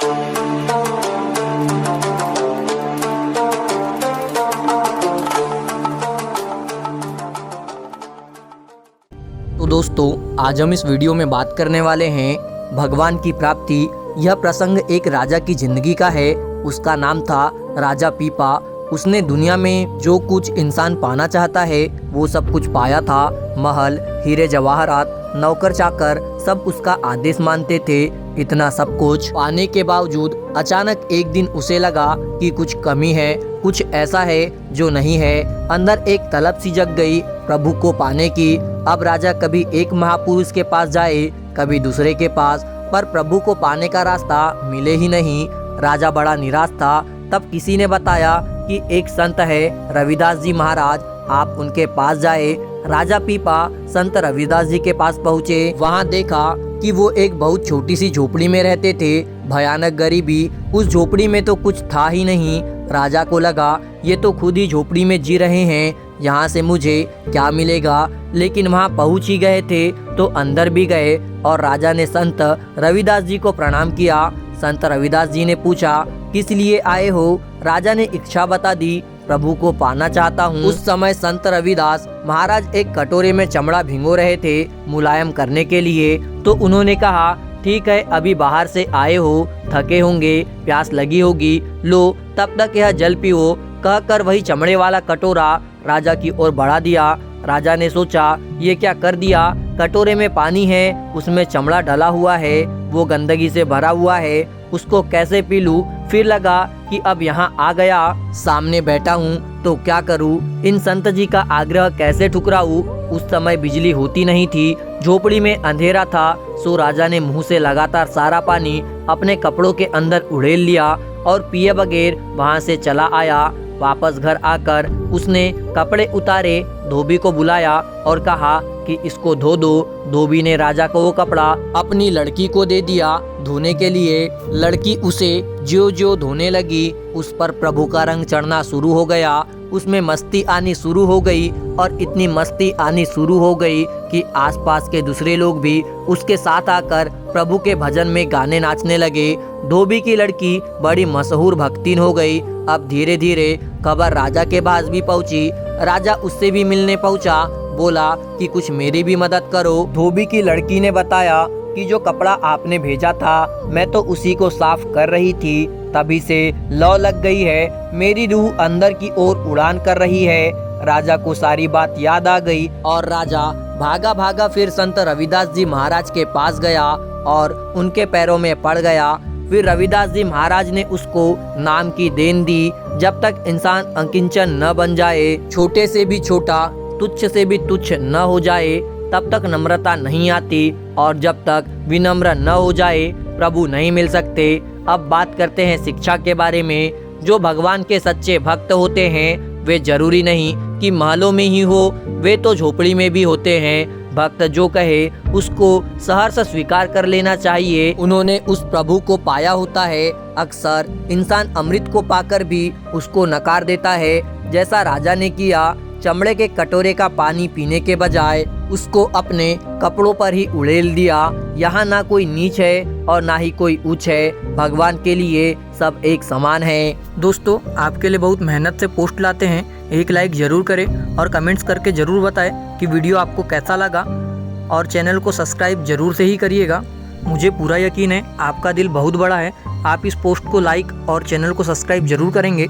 तो दोस्तों, आज हम इस वीडियो में बात करने वाले हैं भगवान की प्राप्ति। यह प्रसंग एक राजा की जिंदगी का है। उसका नाम था राजा पीपा। उसने दुनिया में जो कुछ इंसान पाना चाहता है वो सब कुछ पाया था। महल, हीरे जवाहरात, नौकर चाकर सब उसका आदेश मानते थे। इतना सब कुछ पाने के बावजूद अचानक एक दिन उसे लगा कि कुछ कमी है, कुछ ऐसा है जो नहीं है। अंदर एक तलब सी जग गई प्रभु को पाने की। अब राजा कभी एक महापुरुष के पास जाए, कभी दूसरे के पास, पर प्रभु को पाने का रास्ता मिले ही नहीं। राजा बड़ा निराश था। तब किसी ने बताया कि एक संत है रविदास जी महाराज, आप उनके पास जाए। राजा पीपा संत रविदास जी के पास पहुँचे। वहाँ देखा कि वो एक बहुत छोटी सी झोपड़ी में रहते थे। भयानक गरीबी, उस झोपड़ी में तो कुछ था ही नहीं। राजा को लगा ये तो खुद ही झोपड़ी में जी रहे हैं, यहाँ से मुझे क्या मिलेगा। लेकिन वहाँ पहुँच ही गए थे तो अंदर भी गए और राजा ने संत रविदास जी को प्रणाम किया। संत रविदास जी ने पूछा किस लिए आए हो। राजा ने इच्छा बता दी, प्रभु को पाना चाहता हूँ। उस समय संत रविदास महाराज एक कटोरे में चमड़ा भिगो रहे थे मुलायम करने के लिए। तो उन्होंने कहा ठीक है, अभी बाहर से आए हो, थके होंगे, प्यास लगी होगी, लो तब तक यह जल पियो। कहकर वही चमड़े वाला कटोरा राजा की ओर बढ़ा दिया। राजा ने सोचा ये क्या कर दिया, कटोरे में पानी है, उसमें चमड़ा डला हुआ है, वो गंदगी से भरा हुआ है, उसको कैसे पी लूं। फिर लगा कि अब यहाँ आ गया, सामने बैठा हूँ तो क्या करूँ, इन संत जी का आग्रह कैसे ठुकराऊं। उस समय बिजली होती नहीं थी, झोपड़ी में अंधेरा था। सो राजा ने मुंह से लगातार सारा पानी अपने कपड़ों के अंदर उड़ेल लिया और पिए बगैर वहाँ से चला आया। वापस घर आकर उसने कपड़े उतारे, धोबी को बुलाया और कहा कि इसको धो दो। धोबी ने राजा को वो कपड़ा अपनी लड़की को दे दिया धोने के लिए। लड़की उसे ज्यों ज्यों धोने लगी, उस पर प्रभु का रंग चढ़ना शुरू हो गया। उसमें मस्ती आनी शुरू हो गई और इतनी मस्ती आनी शुरू हो गई कि आसपास के दूसरे लोग भी उसके साथ आकर प्रभु के भजन में गाने नाचने लगे। धोबी की लड़की बड़ी मशहूर भक्तिन हो गई। अब धीरे धीरे खबर राजा के पास भी पहुंची। राजा उससे भी मिलने पहुंचा, बोला कि कुछ मेरी भी मदद करो। धोबी की लड़की ने बताया कि जो कपड़ा आपने भेजा था मैं तो उसी को साफ कर रही थी, तभी से लौ लग गई है, मेरी रूह अंदर की ओर उड़ान कर रही है। राजा को सारी बात याद आ गई और राजा भागा भागा फिर संत रविदास जी महाराज के पास गया और उनके पैरों में पड़ गया। फिर रविदास जी महाराज ने उसको नाम की देन दी। जब तक इंसान अकिंचन न बन जाए, छोटे से भी छोटा, तुच्छ से भी तुच्छ न हो जाए, तब तक नम्रता नहीं आती, और जब तक विनम्र न हो जाए प्रभु नहीं मिल सकते। अब बात करते हैं शिक्षा के बारे में। जो भगवान के सच्चे भक्त होते हैं वे जरूरी नहीं कि महलों में ही हो, वे तो झोपड़ी में भी होते हैं। भक्त जो कहे उसको सहर्ष स्वीकार कर लेना चाहिए। उन्होंने उस प्रभु को पाया होता है। अक्सर इंसान अमृत को पाकर भी उसको नकार देता है, जैसा राजा ने किया। चमड़े के कटोरे का पानी पीने के बजाय उसको अपने कपड़ों पर ही उड़ेल दिया। यहाँ ना कोई नीच है और ना ही कोई ऊंच है, भगवान के लिए सब एक समान है। दोस्तों, आपके लिए बहुत मेहनत से पोस्ट लाते हैं, एक लाइक जरूर करें और कमेंट्स करके जरूर बताएं कि वीडियो आपको कैसा लगा, और चैनल को सब्सक्राइब जरूर से ही करिएगा। मुझे पूरा यकीन है आपका दिल बहुत बड़ा है, आप इस पोस्ट को लाइक और चैनल को सब्सक्राइब जरूर करेंगे।